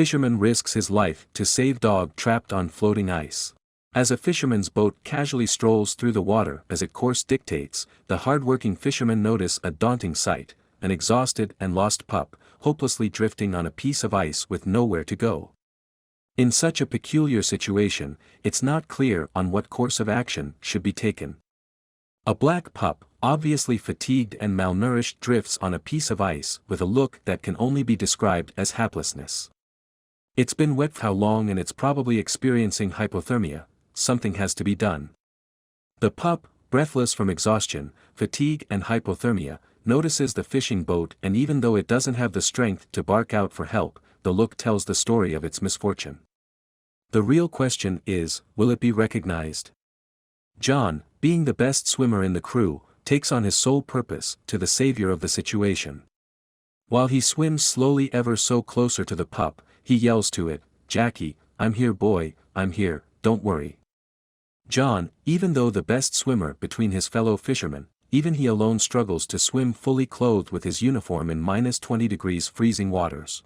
Fisherman risks his life to save dog trapped on floating ice. As a fisherman's boat casually strolls through the water as its course dictates, the hard-working fishermen notice a daunting sight: an exhausted and lost pup, hopelessly drifting on a piece of ice with nowhere to go. In such a peculiar situation, it's not clear on what course of action should be taken. A black pup, obviously fatigued and malnourished, drifts on a piece of ice with a look that can only be described as haplessness. It's been wet for how long, and it's probably experiencing hypothermia. Something has to be done. The pup, breathless from exhaustion, fatigue and hypothermia, notices the fishing boat, and even though it doesn't have the strength to bark out for help, the look tells the story of its misfortune. The real question is, will it be recognized? John, being the best swimmer in the crew, takes on his sole purpose to the savior of the situation. While he swims slowly ever so closer to the pup, he yells to it, "Jackie, I'm here boy, I'm here, don't worry." John, even though the best swimmer between his fellow fishermen, even he alone struggles to swim fully clothed with his uniform in -20 degrees freezing waters.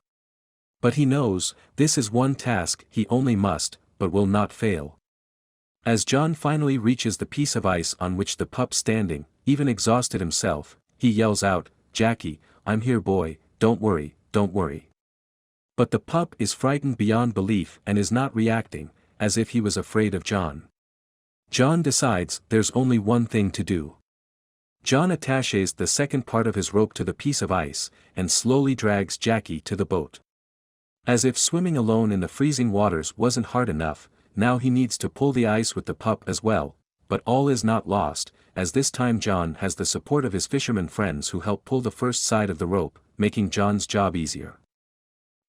But he knows, this is one task he only must, but will not fail. As John finally reaches the piece of ice on which the pup standing, even exhausted himself, he yells out, "Jackie, I'm here boy, don't worry, don't worry." But the pup is frightened beyond belief and is not reacting, as if he was afraid of John. John decides there's only one thing to do. John attaches the second part of his rope to the piece of ice, and slowly drags Jackie to the boat. As if swimming alone in the freezing waters wasn't hard enough, now he needs to pull the ice with the pup as well, but all is not lost, as this time John has the support of his fisherman friends who help pull the first side of the rope, making John's job easier.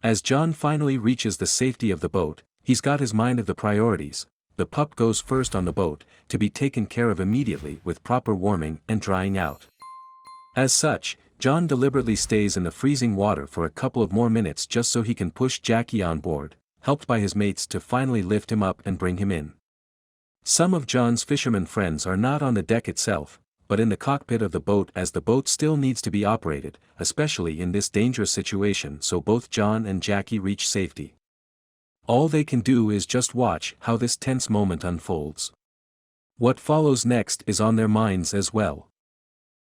As John finally reaches the safety of the boat, he's got his mind of the priorities. The pup goes first on the boat, to be taken care of immediately with proper warming and drying out. As such, John deliberately stays in the freezing water for a couple of more minutes just so he can push Jackie on board, helped by his mates to finally lift him up and bring him in. Some of John's fisherman friends are not on the deck itself, but in the cockpit of the boat, as the boat still needs to be operated, especially in this dangerous situation, so both John and Jackie reach safety. All they can do is just watch how this tense moment unfolds. What follows next is on their minds as well.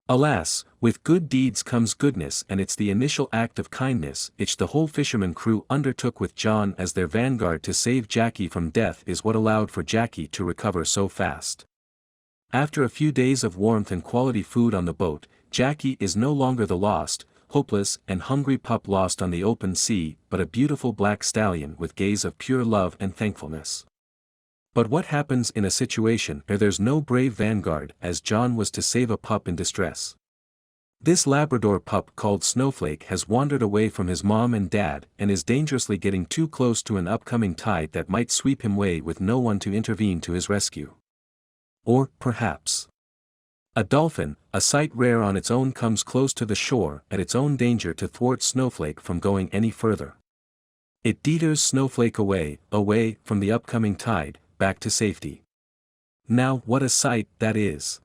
Alas, with good deeds comes goodness, and it's the initial act of kindness which the whole fisherman crew undertook with John as their vanguard to save Jackie from death is what allowed for Jackie to recover so fast. After a few days of warmth and quality food on the boat, Jackie is no longer the lost, hopeless and hungry pup lost on the open sea, but a beautiful black stallion with gaze of pure love and thankfulness. But what happens in a situation where there's no brave vanguard, as John was to save a pup in distress? This Labrador pup called Snowflake has wandered away from his mom and dad and is dangerously getting too close to an upcoming tide that might sweep him away with no one to intervene to his rescue. Or, perhaps, a dolphin, a sight rare on its own, comes close to the shore at its own danger to thwart Snowflake from going any further. It deters Snowflake away from the upcoming tide, back to safety. Now what a sight that is!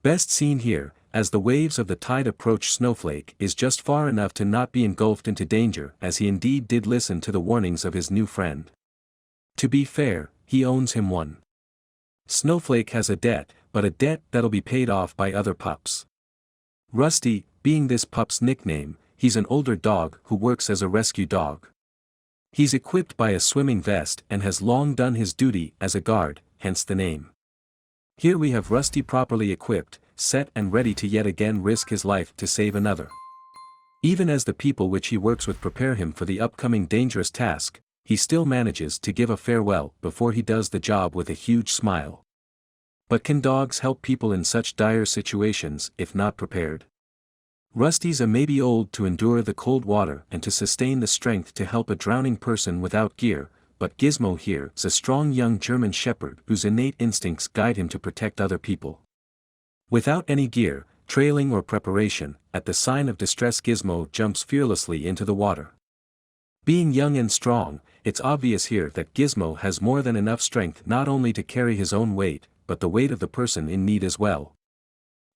Best seen here, as the waves of the tide approach Snowflake is just far enough to not be engulfed into danger, as he indeed did listen to the warnings of his new friend. To be fair, he owes him one. Snowflake has a debt, but a debt that'll be paid off by other pups. Rusty, being this pup's nickname, he's an older dog who works as a rescue dog. He's equipped by a swimming vest and has long done his duty as a guard, hence the name. Here we have Rusty properly equipped, set and ready to yet again risk his life to save another. Even as the people which he works with prepare him for the upcoming dangerous task, he still manages to give a farewell before he does the job with a huge smile. But can dogs help people in such dire situations if not prepared? Rusty's a maybe old to endure the cold water and to sustain the strength to help a drowning person without gear, but Gizmo here is a strong young German shepherd whose innate instincts guide him to protect other people. Without any gear, trailing or preparation, at the sign of distress Gizmo jumps fearlessly into the water. Being young and strong, it's obvious here that Gizmo has more than enough strength not only to carry his own weight, but the weight of the person in need as well.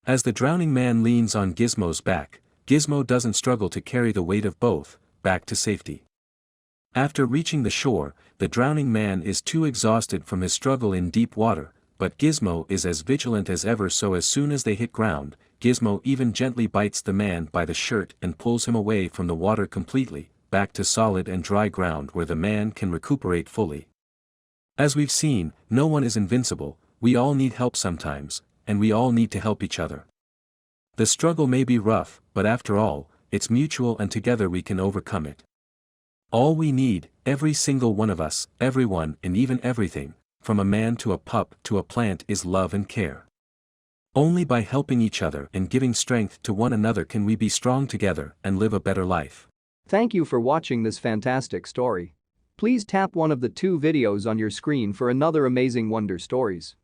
As the drowning man leans on Gizmo's back, Gizmo doesn't struggle to carry the weight of both, back to safety. After reaching the shore, the drowning man is too exhausted from his struggle in deep water, but Gizmo is as vigilant as ever, so as soon as they hit ground, Gizmo even gently bites the man by the shirt and pulls him away from the water completely, back to solid and dry ground where the man can recuperate fully. As we've seen, no one is invincible, we all need help sometimes, and we all need to help each other. The struggle may be rough, but after all, it's mutual and together we can overcome it. All we need, every single one of us, everyone and even everything, from a man to a pup to a plant, is love and care. Only by helping each other and giving strength to one another can we be strong together and live a better life. Thank you for watching this fantastic story. Please tap one of the 2 videos on your screen for another amazing wonder stories.